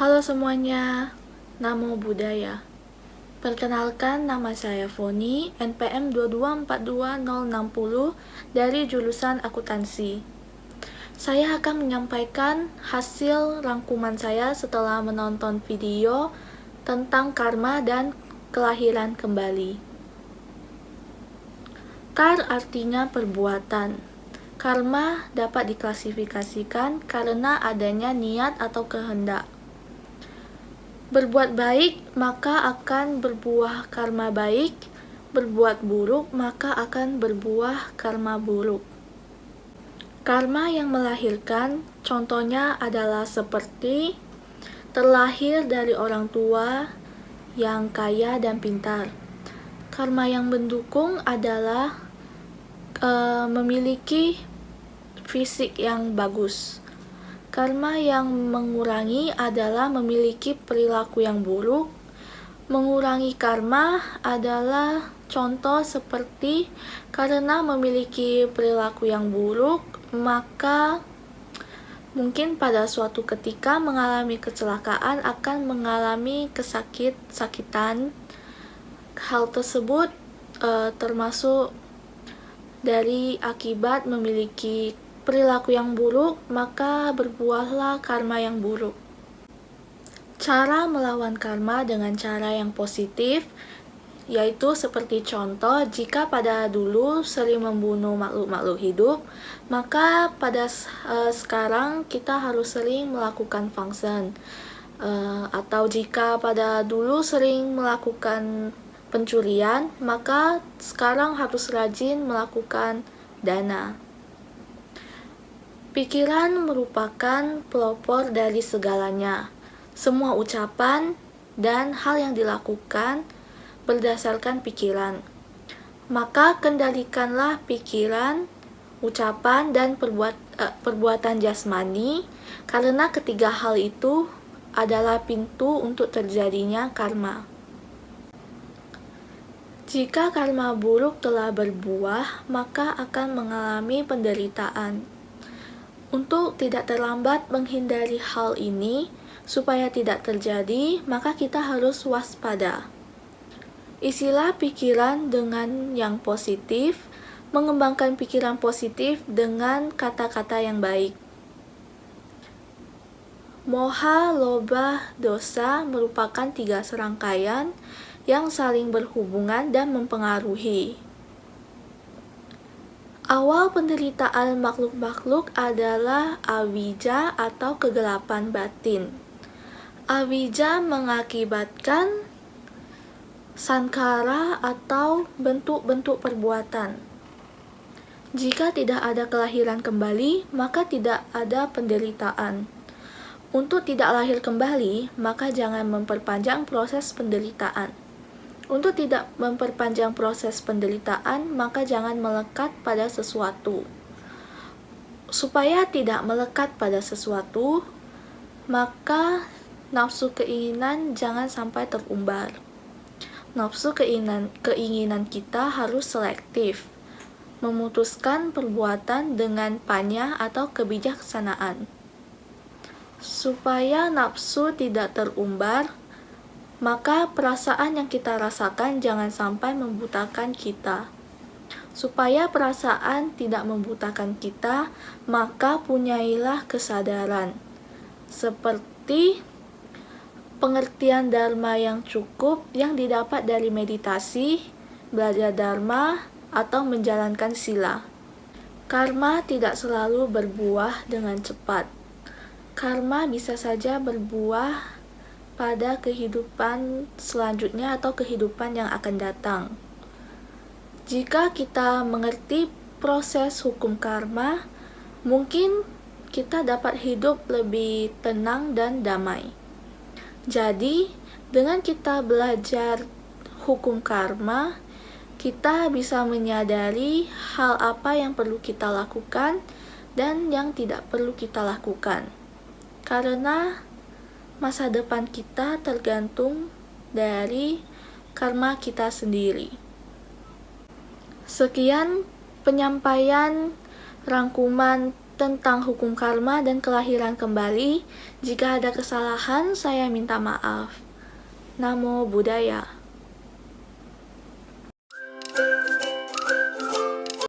Halo semuanya, Namo Buddhaya. Perkenalkan, nama saya Foni, NPM 2242060 dari jurusan akuntansi. Saya akan menyampaikan hasil rangkuman saya setelah menonton video tentang karma dan kelahiran kembali. Kar artinya perbuatan. Karma dapat diklasifikasikan karena adanya niat atau kehendak. Berbuat baik, maka akan berbuah karma baik. Berbuat buruk, maka akan berbuah karma buruk. Karma yang melahirkan, contohnya adalah seperti terlahir dari orang tua yang kaya dan pintar. Karma yang mendukung adalah memiliki fisik yang bagus. Karma yang mengurangi adalah memiliki perilaku yang buruk. Mengurangi karma adalah contoh seperti karena memiliki perilaku yang buruk, maka mungkin pada suatu ketika mengalami kecelakaan akan mengalami kesakitan. Hal tersebut termasuk dari akibat memiliki perilaku yang buruk, maka berbuahlah karma yang buruk. Cara melawan karma dengan cara yang positif, yaitu seperti contoh, jika pada dulu sering membunuh makhluk-makhluk hidup, maka pada sekarang kita harus sering melakukan function. Atau jika pada dulu sering melakukan pencurian, maka sekarang harus rajin melakukan dana. Pikiran merupakan pelopor dari segalanya. Semua ucapan dan hal yang dilakukan berdasarkan pikiran. Maka kendalikanlah pikiran, ucapan, dan perbuatan jasmani, karena ketiga hal itu adalah pintu untuk terjadinya karma. Jika karma buruk telah berbuah, maka akan mengalami penderitaan. Untuk tidak terlambat menghindari hal ini, supaya tidak terjadi, maka kita harus waspada. Isilah pikiran dengan yang positif, mengembangkan pikiran positif dengan kata-kata yang baik. Moha, loba, dosa merupakan 3 serangkaian yang saling berhubungan dan mempengaruhi. Awal penderitaan makhluk-makhluk adalah awija atau kegelapan batin. Awija mengakibatkan sankara atau bentuk-bentuk perbuatan. Jika tidak ada kelahiran kembali, maka tidak ada penderitaan. Untuk tidak lahir kembali, maka jangan memperpanjang proses penderitaan. Untuk tidak memperpanjang proses penderitaan, maka jangan melekat pada sesuatu. Supaya tidak melekat pada sesuatu, maka nafsu keinginan jangan sampai terumbar. Nafsu keinginan kita harus selektif, memutuskan perbuatan dengan panya atau kebijaksanaan. Supaya nafsu tidak terumbar, maka perasaan yang kita rasakan jangan sampai membutakan kita. Supaya perasaan tidak membutakan kita, maka punyailah kesadaran. Seperti pengertian dharma yang cukup yang didapat dari meditasi, belajar dharma, atau menjalankan sila. Karma tidak selalu berbuah dengan cepat. Karma bisa saja berbuah pada kehidupan selanjutnya atau kehidupan yang akan datang. Jika kita mengerti proses hukum karma, mungkin kita dapat hidup lebih tenang dan damai. Jadi, dengan kita belajar hukum karma, kita bisa menyadari hal apa yang perlu kita lakukan dan yang tidak perlu kita lakukan. Karena masa depan kita tergantung dari karma kita sendiri. Sekian penyampaian rangkuman tentang hukum karma dan kelahiran kembali. Jika ada kesalahan, saya minta maaf. Namo Buddhaya.